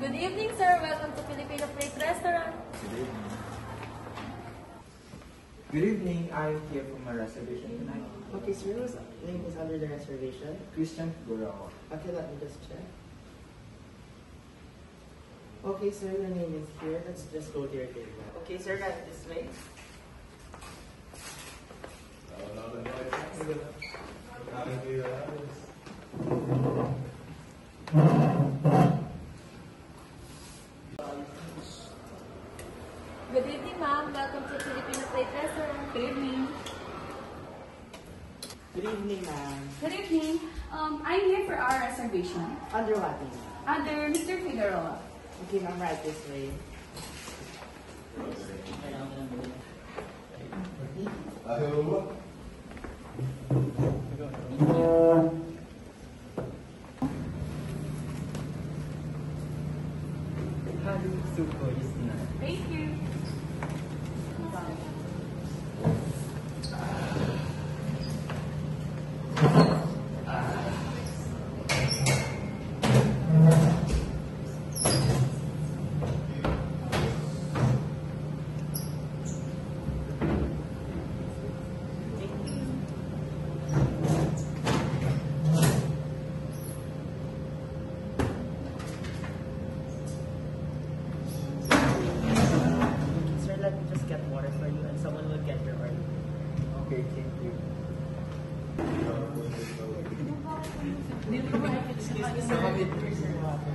Good evening, sir. Welcome to Filipino Plate Restaurant. Good evening. Good evening. I'm here for my reservation tonight. Okay, sir, whose name is under the reservation? Christian Figueroa. Okay, let me just check. Okay, sir, your name is here. Let's just go to your table. Okay, sir, right this way. Good evening, ma'am. Welcome to Filipino Plate Restaurant. Good evening. Good evening, ma'am. Good evening. I'm here for our reservation. Under what name? Under Mr. Figueroa. Okay, ma'am, right this way. Super is tonight. Thank you. Sir, let me just get water for you and someone will get your order. Okay, thank you. Excuse me, sir. Here's your water.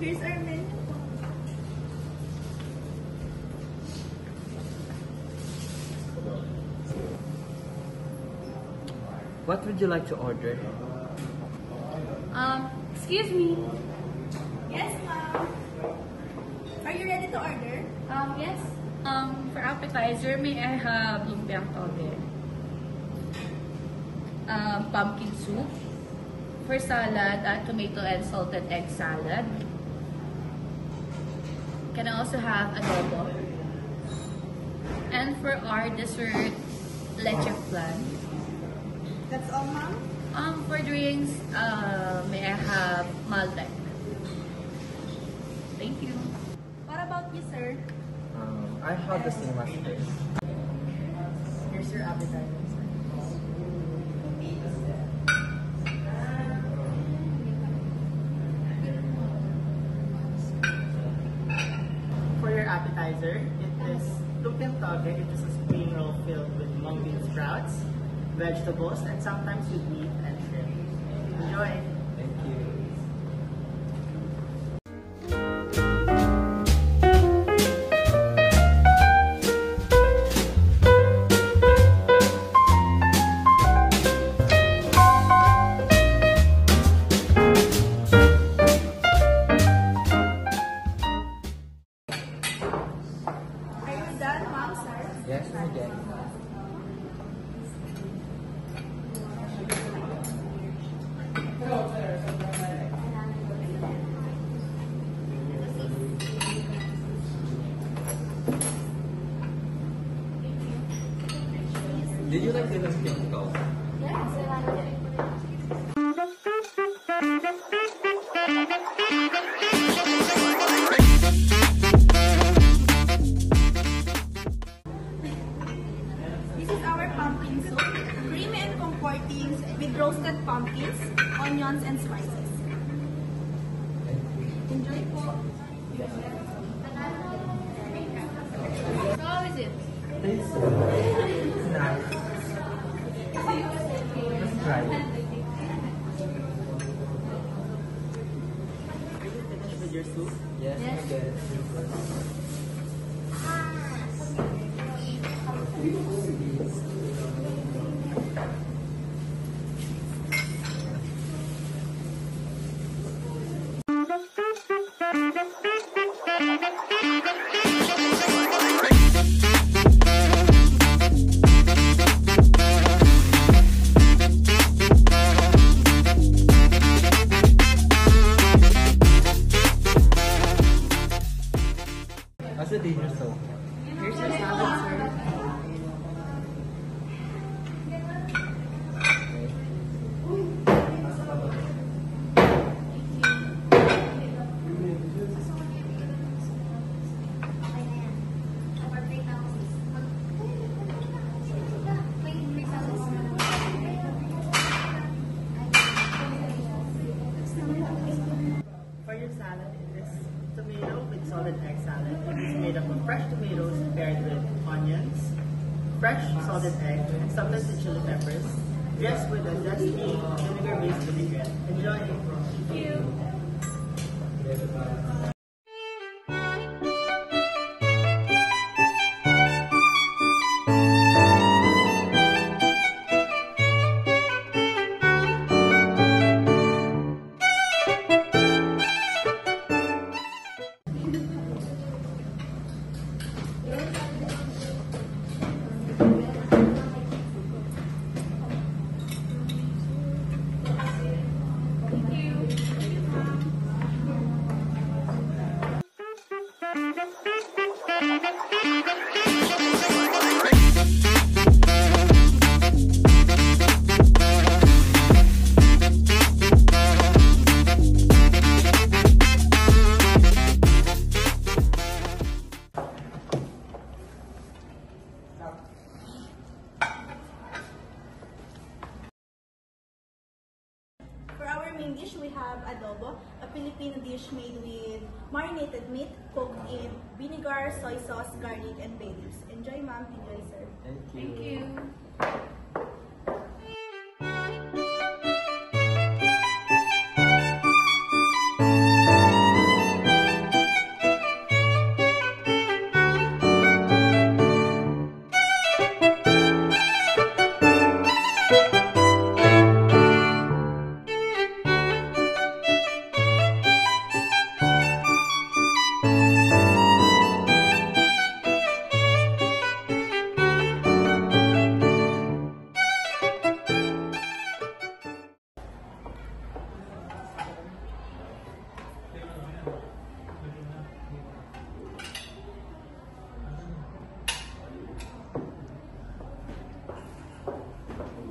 Here's our menu. What would you like to order? Excuse me. Yes, ma'am. Are you ready to order? Yes. For appetizer, may I have lumpiang toge, pumpkin soup. For salad, tomato and salted egg salad. Can I also have adobo? And for our dessert, leche flan. That's all, ma'am. For drinks, may I have Malbec? Thank you. What about you, sir? I have the same as this. Here's your appetizer, sir. For your appetizer, it is lumpiang toge. It is a spring roll filled with mung bean sprouts, vegetables, and sometimes with meat and shrimp. Enjoy! Thank you. Are you done, ma'am, sir? Yes, I get. Did you like the lumpiang toge? Yes, I like it. This is our pumpkin soup, creamy and comforting with roasted pumpkins, onions, and spices. Enjoy po. So how is it? It's nice. Let's try it. Are you finished with your soup? Yes, I get it. How's the dinner so far? Here's your salad, sir. For your salad, it is tomato with salted egg salad. It is made up of fresh tomatoes paired with onions, fresh salted egg, and sometimes with chili peppers, dressed with a zesty vinegar-based vinaigrette. Enjoy! Thank you. For our main dish, we have adobo, a Filipino dish made with marinated meat cooked in vinegar, soy sauce, garlic, and bay leaves. Enjoy, ma'am. Enjoy, sir. Thank you.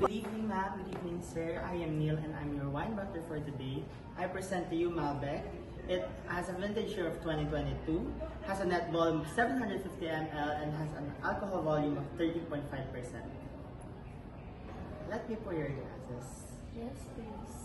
Good evening, ma'am. Good evening, sir. I am Neil and I'm your wine butler for today. I present to you Malbec. It has a vintage year of 2022, has a net volume of 750 ml, and has an alcohol volume of 13.5%. Let me pour your glasses. Yes, please.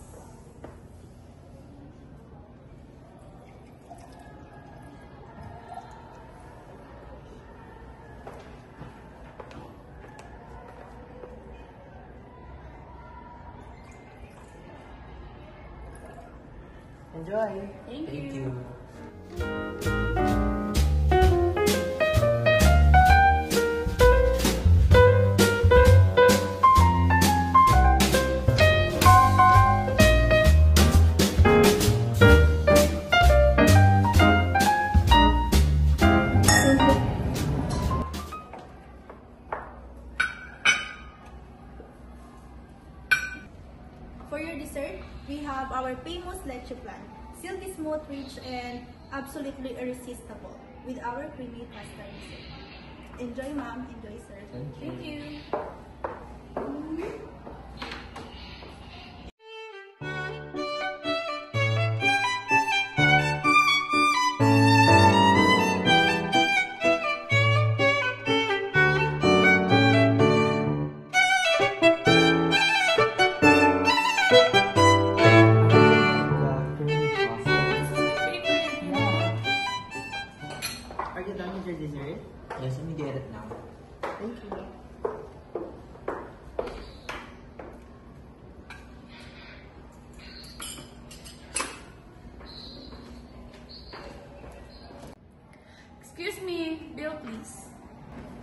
Enjoy! Thank Thank you. you. For your dessert, we have our famous leche flan. Silky smooth, rich, and absolutely irresistible with our creamy custard dessert. Enjoy, ma'am. Enjoy, sir. Thank you. Are you done with your dessert? Yes, let me get it now. Thank you. Excuse me, bill please.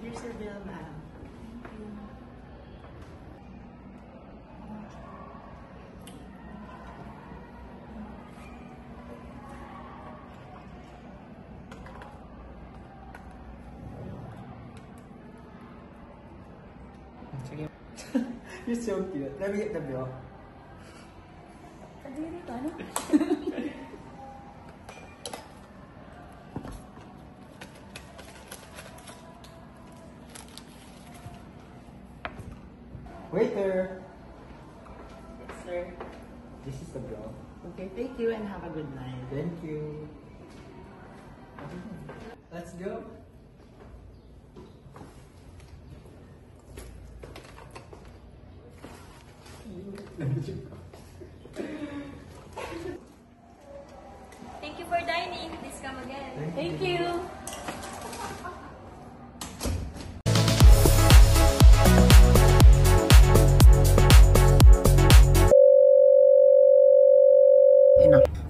Here's your bill, ma'am. Sige. You're so cute. Let me get the bill. Kadiri to, ano? Waiter! Yes, sir. This is the bill. Okay, thank you and have a good night. Thank you. Let's go. Thank you for dining. Please come again. Thank you.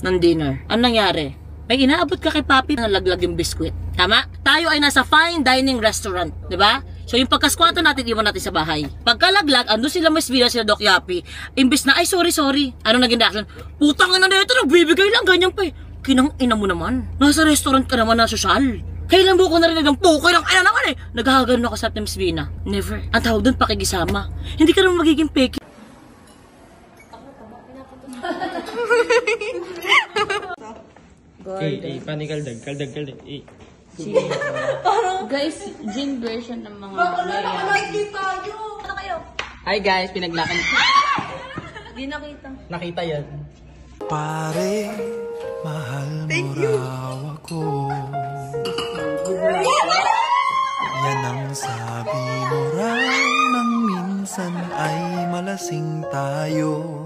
Ng dinner. Anong nangyari? May inaabot ka kay Papi na laglag yung biskwit. Tama? Tayo ay nasa fine dining restaurant. Diba? So yung pagkaskwata natin, iwan natin sa bahay. Pagkalaglag, ando sila Miss Villa, sila Doc Yapi. Imbis na, ay sorry. Anong naging reaction? Putang ina na ito, nagbibigay lang, ganyan pa eh. Kinang ina mo naman. Nasa restaurant ka naman na sosyal. Kailan mo ko narinig ang pukay ng ina naman eh. Naghahagano ako sa Miss Vina. Never. Ang tawag doon, pakigisama. Hindi ka naman magiging peki. Okay, kaldag. Guys, gin version ng mga mayayaman. Ano kayo? Hi guys, pinaglakan. Di nakita. Nakita yan. Pare, mahal mo raw ako. Yan ang sabi mo raw nang minsan ay malasing tayo.